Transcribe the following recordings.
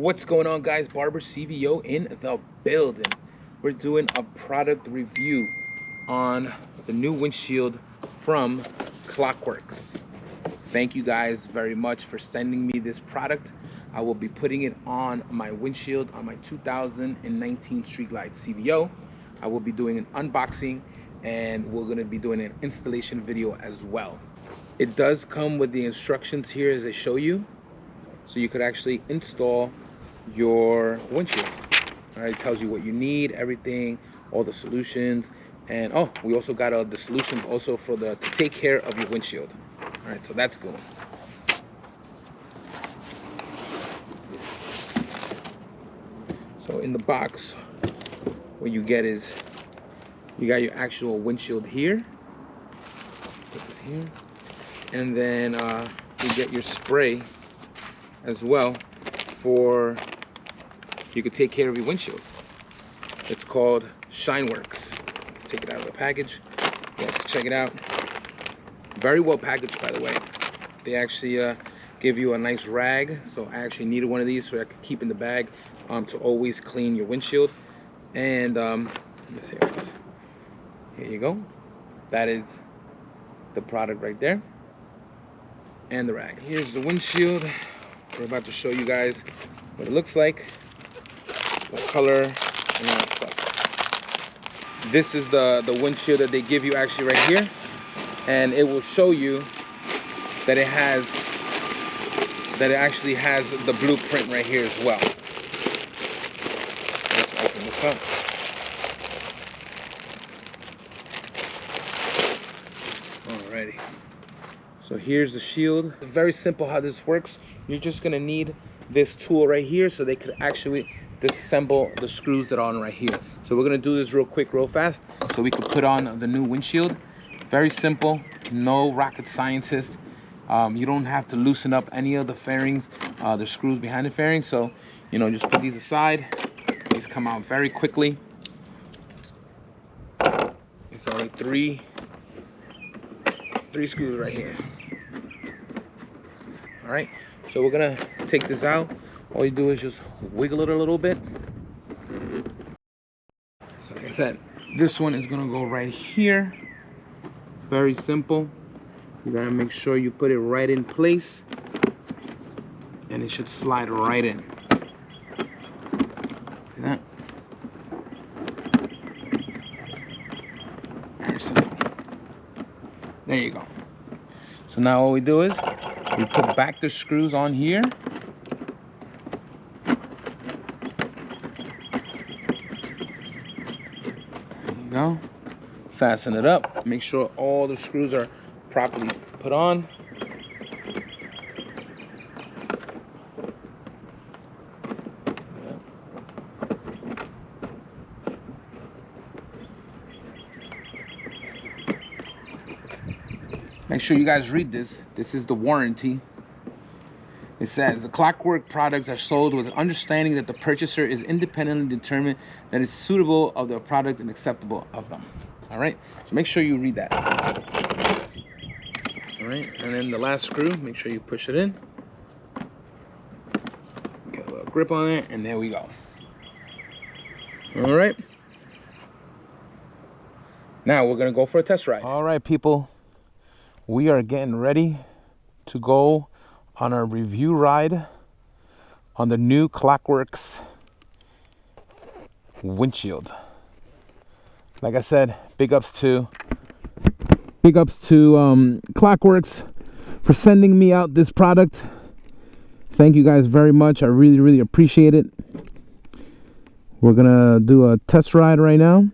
What's going on, guys? Barber CVO in the building. We're doing a product review on the new windshield from Klockwerks. Thank you guys very much for sending me this product. I will be putting it on my windshield on my 2019 Street Glide CVO. I will be doing an unboxing and we're going to be doing an installation video as well. It does come with the instructions here as I show you, so you could actually install your windshield. All right, it tells you what you need, everything, all the solutions, and oh, we also got the solutions also for to take care of your windshield. All right, so that's good. So in the box, what you get is you got your actual windshield here. Put this here, and then you get your spray as well for you could take care of your windshield. It's called Shineworks. Let's take it out of the package. You guys can check it out. Very well packaged, by the way. They actually give you a nice rag, so I actually needed one of these so I could keep in the bag to always clean your windshield. And let me see what it is. Here you go. That is the product right there, and the rag. Here's the windshield. We're about to show you guys what it looks like, what color, and all that stuff. This is the windshield that they give you actually right here, and it will show you that it actually has the blueprint right here as well. Let's open this up. Alrighty. So here's the shield. It's very simple how this works. You're just gonna need this tool right here so they could actually disassemble the screws that are on right here. So we're gonna do this real quick, real fast, so we could put on the new windshield. Very simple, no rocket scientist. You don't have to loosen up any of the fairings, the screws behind the fairing. So, you know, just put these aside. These come out very quickly. It's only three screws right here. All right, so we're gonna take this out. All you do is just wiggle it a little bit. So like I said, this one is gonna go right here. Very simple. You gotta make sure you put it right in place, and it should slide right in. See that? Very simple. There you go. So now all we do is we put back the screws on here. There you go. Fasten it up. Make sure all the screws are properly put on. Make sure you guys read this. This is the warranty. It says the Klockwerk products are sold with an understanding that the purchaser is independently determined that it's suitable of the product and acceptable of them. All right, so make sure you read that. All right, and then the last screw, make sure you push it in. Get a little grip on it, and there we go. All right. Now we're gonna go for a test ride. All right, people. We are getting ready to go on a review ride on the new Klockwerks windshield. Like I said, big ups to Klockwerks for sending me out this product. Thank you guys very much. I really, really appreciate it. We're gonna do a test ride right now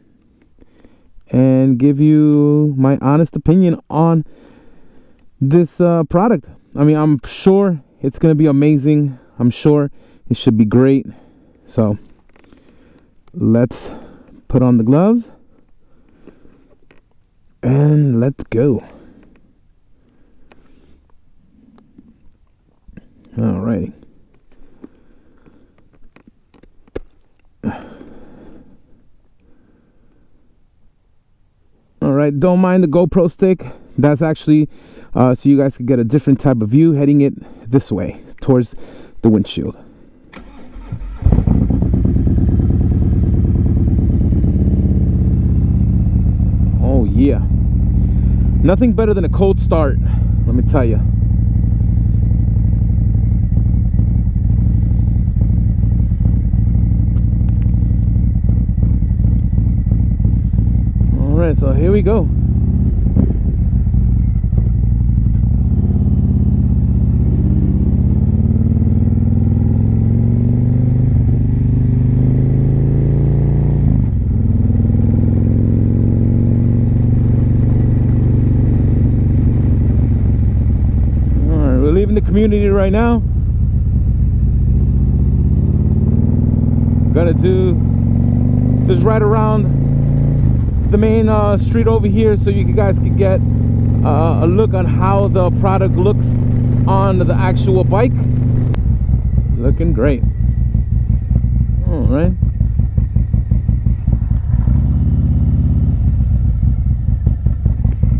and give you my honest opinion on this product. I mean, I'm sure it's gonna be amazing. I'm sure it should be great. So let's put on the gloves and let's go. Alrighty. Alright, don't mind the GoPro stick. That's actually so you guys can get a different type of view heading it this way towards the windshield. Oh yeah, nothing better than a cold start, let me tell you. All right, so here we go. Leaving the community right now. Gonna do just right around the main street over here, so you guys can get a look on how the product looks on the actual bike. Looking great. All right.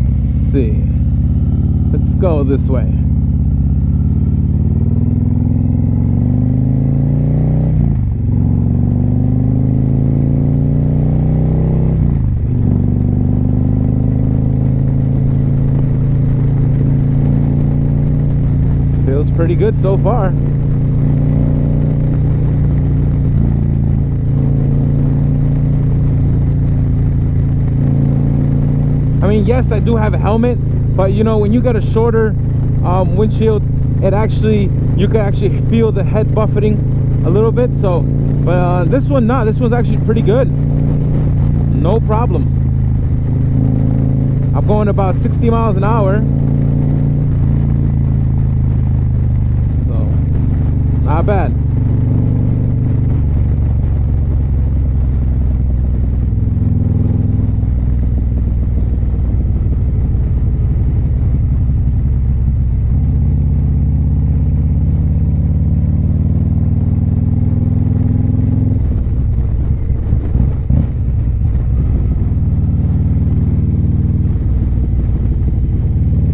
Let's see. Let's go this way. Feels pretty good so far. I mean, yes, I do have a helmet, but you know, when you got a shorter windshield, it actually, you can actually feel the head buffeting a little bit. So, but this one, not. This one's actually pretty good. No problems. I'm going about 60 miles an hour. Not bad.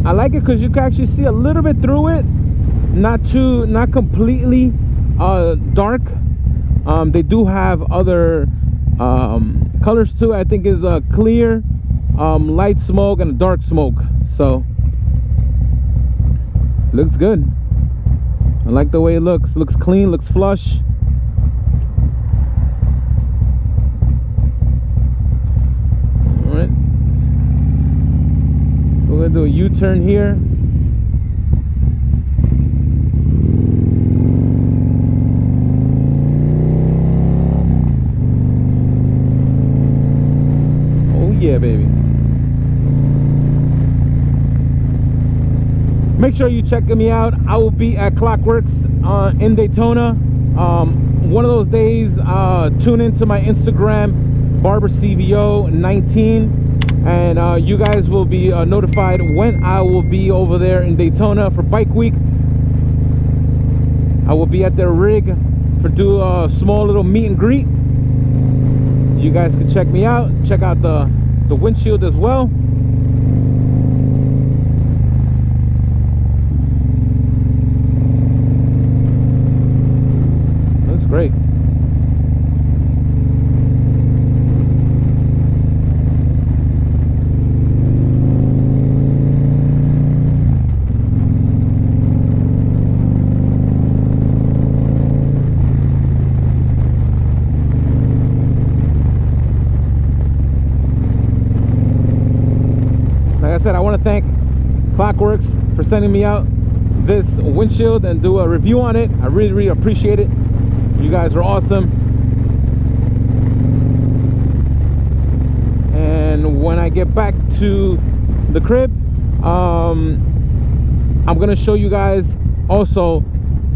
I like it because you can actually see a little bit through it. Not completely dark. They do have other colors too. I think is a clear, light smoke, and a dark smoke. So looks good. I like the way it looks. Looks clean, looks flush. All right, so we're gonna do a U-turn here. Yeah, baby. Make sure you check me out. I will be at Klockwerks in Daytona. One of those days, tune into my Instagram, Barber CVO 19, and you guys will be notified when I will be over there in Daytona for Bike Week. I will be at their rig for do a small little meet and greet. You guys can check me out. Check out the windshield as well. That's great. Like I said, I want to thank Klockwerks for sending me out this windshield and do a review on it. I really, really appreciate it. You guys are awesome. And when I get back to the crib, I'm gonna show you guys also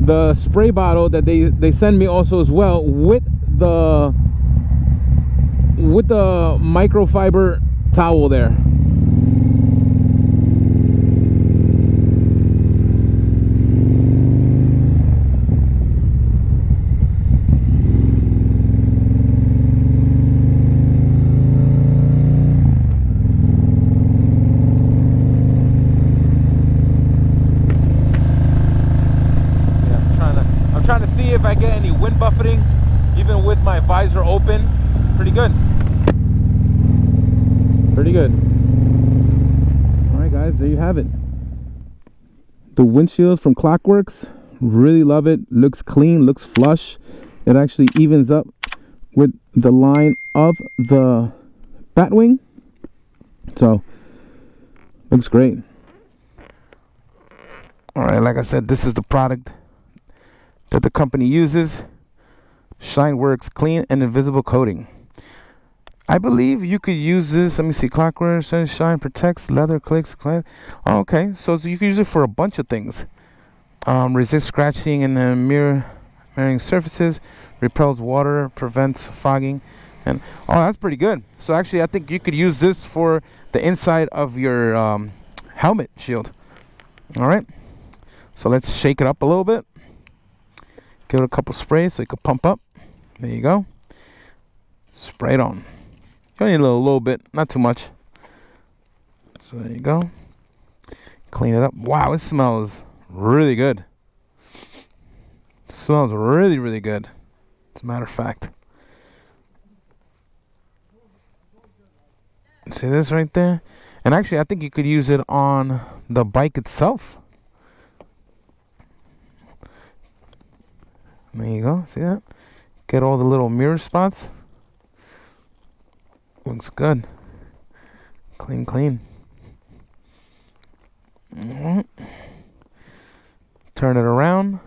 the spray bottle that they send me also as well with the microfiber towel there. Trying to see if I get any wind buffeting even with my visor open. Pretty good. Pretty good. guys, there you have it. The windshield from Klockwerks. Really love it. Looks clean, looks flush. It actually evens up with the line of the batwing. So, looks great. Alright, like I said, this is the product that the company uses. Shine Works Clean and Invisible Coating. I believe you could use this. Let me see. Klockwerks says shine protects leather clicks. Oh, okay, so you can use it for a bunch of things. Resist scratching in the mirroring surfaces, repels water, prevents fogging, and oh, that's pretty good. So actually, I think you could use this for the inside of your helmet shield. All right. So let's shake it up a little bit. Give it a couple sprays so it can pump up. There you go. Spray it on. You only need a little bit, not too much. So there you go. Clean it up. Wow, it smells really good. It smells really, really good. As a matter of fact. See this right there? And actually, I think you could use it on the bike itself. There you go. See that? Get all the little mirror spots. Looks good. Clean, clean. Turn it around.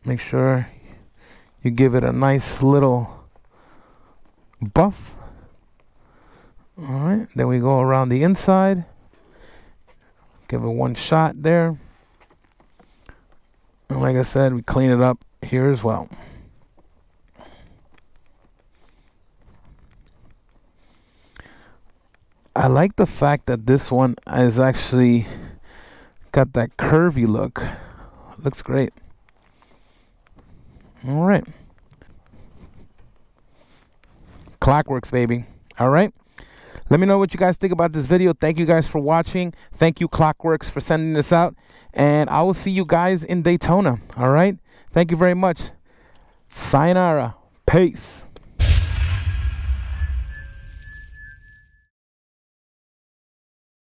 Make sure you give it a nice little buff. Alright, then we go around the inside. Give it one shot there. And like I said, we clean it up here as well. I like the fact that this one is actually got that curvy look. Looks great. All right. Klockwerks, baby. All right. Let me know what you guys think about this video. Thank you guys for watching. Thank you, Klockwerks, for sending this out. And I will see you guys in Daytona. All right. Thank you very much. Sayonara. Peace.